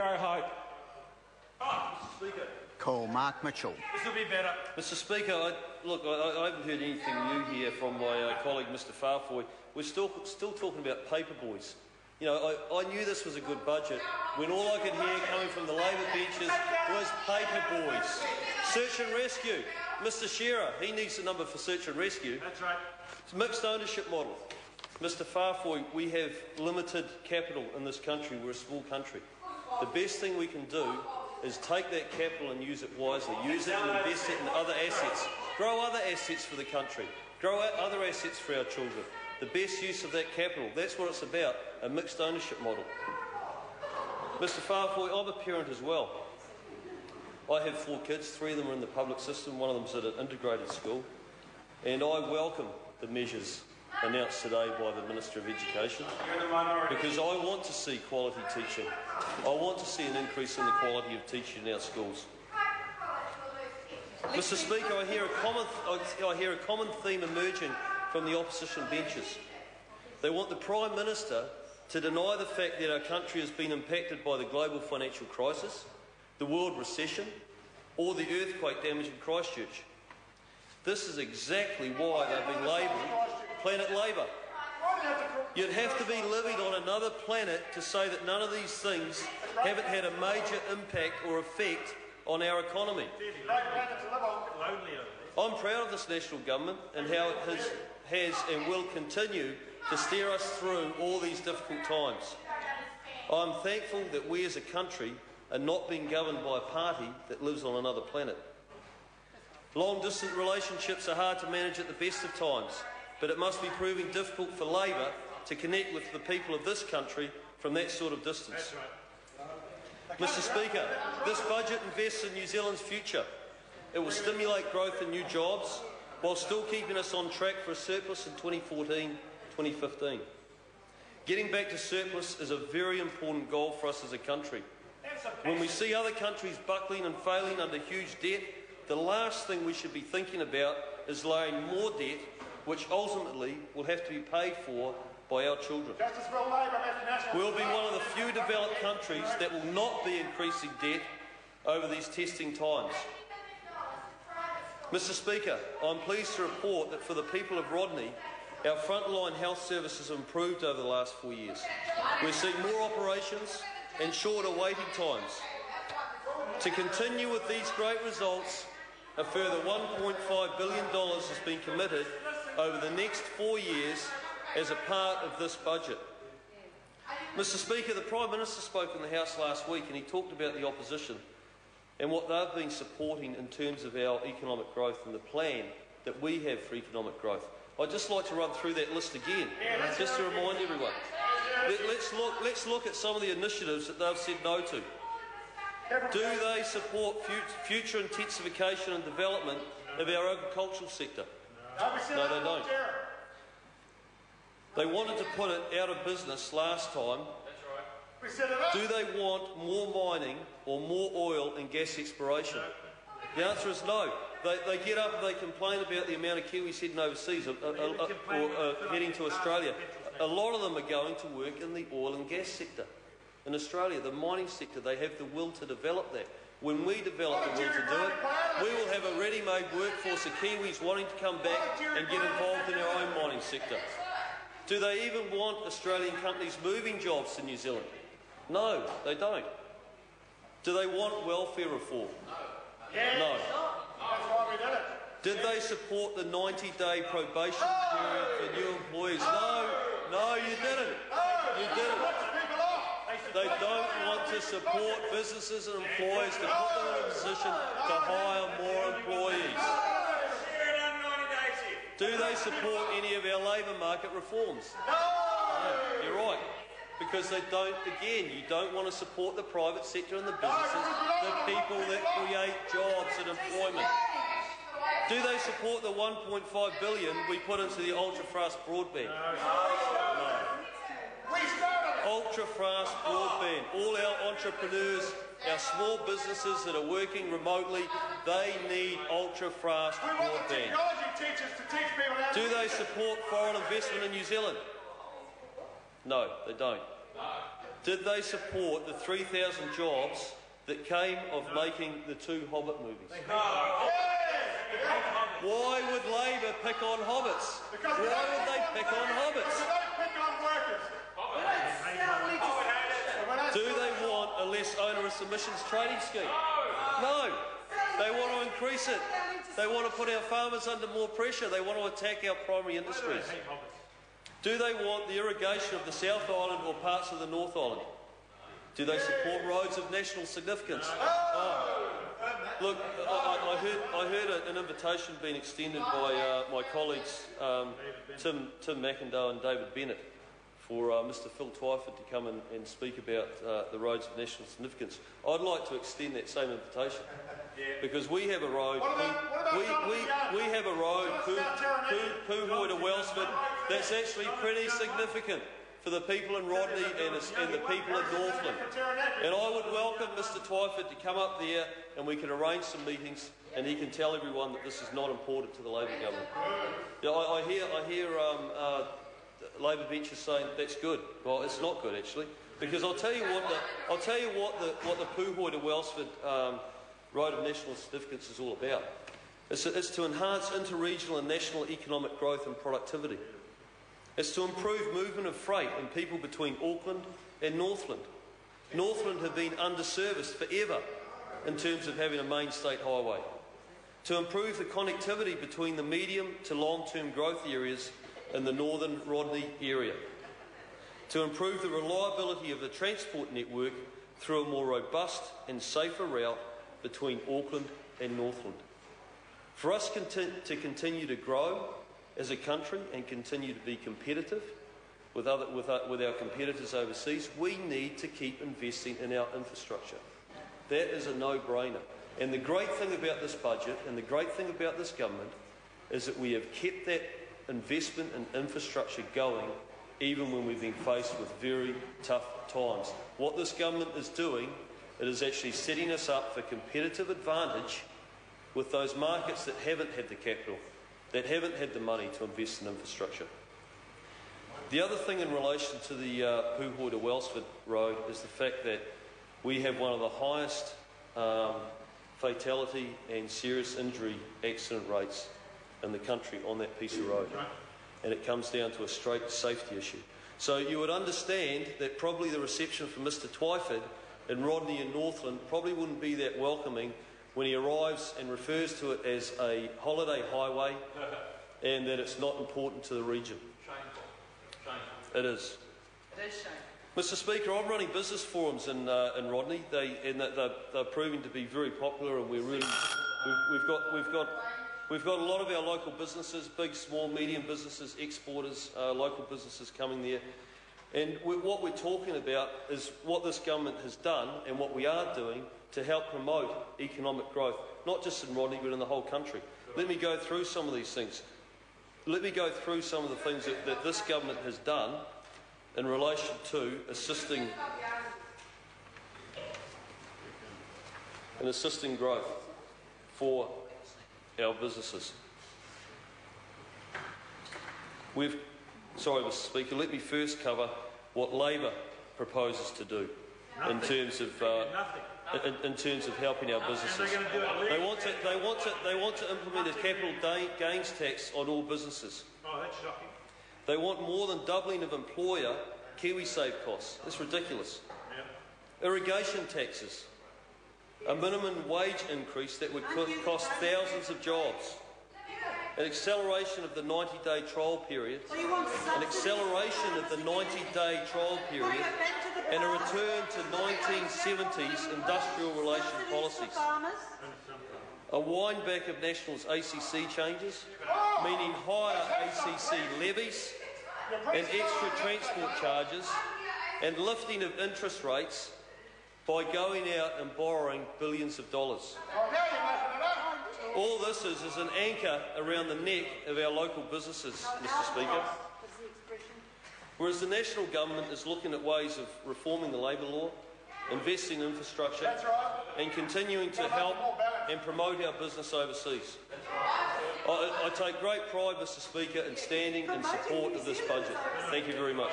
Hope. Mr. Speaker. Call Mark Mitchell. This will be better. Mr. Speaker, I haven't heard anything new here from my colleague Mr. Farfoy. We're still talking about paper boys. You know, I knew this was a good budget when all I could hear coming from the Labor benches was paper boys. Search and rescue. Mr. Shearer, he needs a number for search and rescue. That's right. It's a mixed ownership model. Mr. Farfoy, we have limited capital in this country. We're a small country. The best thing we can do is take that capital and use it wisely. Use it and invest it in other assets. Grow other assets for the country. Grow other assets for our children. The best use of that capital. That's what it's about, a mixed ownership model. Mr. Farfoy, I'm a parent as well. I have 4 kids. 3 of them are in the public system. 1 of them's at an integrated school. And I welcome the measures announced today by the Minister of Education, because I want to see quality teaching. I want to see an increase in the quality of teaching in our schools. Mr. Speaker, I hear a common theme emerging from the opposition benches. They want the Prime Minister to deny the fact that our country has been impacted by the global financial crisis, the world recession, or the earthquake damage in Christchurch. This is exactly why they've been labelled Planet Labour. You'd have to be living on another planet to say that none of these things haven't had a major impact or effect on our economy. I'm proud of this national government and how it has and will continue to steer us through all these difficult times. I'm thankful that we as a country are not being governed by a party that lives on another planet. Long-distance relationships are hard to manage at the best of times, but it must be proving difficult for Labor to connect with the people of this country from that sort of distance. Mr. Speaker, this budget invests in New Zealand's future. It will stimulate growth and new jobs while still keeping us on track for a surplus in 2014-2015. Getting back to surplus is a very important goal for us as a country. When we see other countries buckling and failing under huge debt, the last thing we should be thinking about is laying more debt, which ultimately will have to be paid for by our children. We'll be one of the few developed countries that will not be increasing debt over these testing times. Mr. Speaker, I'm pleased to report that for the people of Rodney, our frontline health services have improved over the last 4 years. We're seeing more operations and shorter waiting times. To continue with these great results, a further $1.5 billion has been committed over the next 4 years as a part of this budget. Mr. Speaker, the Prime Minister spoke in the House last week and he talked about the opposition and what they've been supporting in terms of our economic growth and the plan that we have for economic growth. I'd just like to run through that list again, just to remind everyone. Let's look at some of the initiatives that they've said no to. Do they support future intensification and development of our agricultural sector? No, they don't. They wanted to put it out of business last time. Do they want more mining or more oil and gas exploration? The answer is no. They get up and they complain about the amount of Kiwis heading overseas or heading to Australia. A lot of them are going to work in the oil and gas sector. In Australia, the mining sector, they have the will to develop that. When we develop the will to do it, we will have a ready-made workforce of Kiwis wanting to come back and get involved in our own mining sector. Do they even want Australian companies moving jobs to New Zealand? No, they don't. Do they want welfare reform? No. Did they support the 90-day probation period for new employees? No, you didn't. You didn't. They don't want to support businesses and employers to put them in a position to hire more employees. Do they support any of our labour market reforms? No, you're right. Because they don't, again, you don't want to support the private sector and the businesses, the people that create jobs and employment. Do they support the $1.5 billion we put into the ultra-fast broadband? No. Ultra-fast broadband. All our entrepreneurs, our small businesses that are working remotely, they need ultra-fast broadband. Do they support foreign investment in New Zealand? No, they don't. Did they support the 3,000 jobs that came of making the 2 Hobbit movies? Why would Labor pick on hobbits? Why would they pick on hobbits? Do they want a less onerous emissions trading scheme? No. They want to increase it. They want to put our farmers under more pressure. They want to attack our primary industries. Do they want the irrigation of the South Island or parts of the North Island? Do they support roads of national significance? Look, I heard an invitation being extended by my colleagues Tim McIndoe and David Bennett for Mr Phil Twyford to come and speak about the roads of national significance. I'd like to extend that same invitation because we have a road. We have a road, Puhoi to Wellsford, that's actually pretty significant for the people in Rodney and the people in Northland. And I would welcome Mr Twyford to come up there and we can arrange some meetings and he can tell everyone that this is not important to the Labor government. Yeah, I hear Labor benchers saying that's good. Well, it's not good actually, because I'll tell you what the Puhoi to Wellsford Road of National Significance is all about. It's to enhance inter-regional and national economic growth and productivity. It's to improve movement of freight and people between Auckland and Northland. Northland have been underserviced forever in terms of having a main state highway. To improve the connectivity between the medium to long-term growth areas in the northern Rodney area. To improve the reliability of the transport network through a more robust and safer route between Auckland and Northland. For us to continue to grow as a country and continue to be competitive with our competitors overseas, we need to keep investing in our infrastructure. That is a no-brainer. And the great thing about this budget and the great thing about this government is that we have kept that investment in infrastructure going even when we've been faced with very tough times. What this government is doing, it is actually setting us up for competitive advantage with those markets that haven't had the capital, that haven't had the money to invest in infrastructure. The other thing in relation to the Puhoi to Wellsford Road is the fact that we have one of the highest fatality and serious injury accident rates in the country on that piece of road. And it comes down to a straight safety issue. So you would understand that probably the reception from Mr Twyford in Rodney and Northland probably wouldn't be that welcoming when he arrives and refers to it as a holiday highway and that it's not important to the region. It is. It is shameful. Mr Speaker, I'm running business forums in Rodney. They're proving to be very popular, and we've got a lot of our local businesses, big, small, medium businesses, exporters, local businesses coming there. And what we're talking about is what this government has done and what we are doing to help promote economic growth, not just in Rodney but in the whole country. Let me go through some of these things. Let me go through some of the things that this government has done in relation to assisting growth for our businesses. Sorry, Mr Speaker, let me first cover what Labor proposes to do in terms of helping our businesses. They want to implement a capital gains tax on all businesses. Oh, that's shocking. They want more than doubling of employer KiwiSave costs. That's ridiculous. Yeah. Irrigation taxes. A minimum wage increase that would cost thousands of jobs. An acceleration of the 90-day trial period. An acceleration of the 90-day trial period. And a return to 1970s industrial relation policies. A wind back of National's ACC changes, meaning higher ACC levies and extra transport charges and lifting of interest rates by going out and borrowing billions of dollars. All this is an anchor around the neck of our local businesses, Mr Speaker. Whereas the national government is looking at ways of reforming the labour law, investing in infrastructure and continuing to help and promote our business overseas. I take great pride, Mr Speaker, in standing in support of this budget. Thank you very much.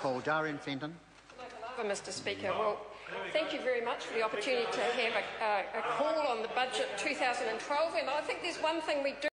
call. Darian Fenton. Mr Speaker, well, thank you very much for the opportunity to have a call on the budget 2012, and I think there's one thing we do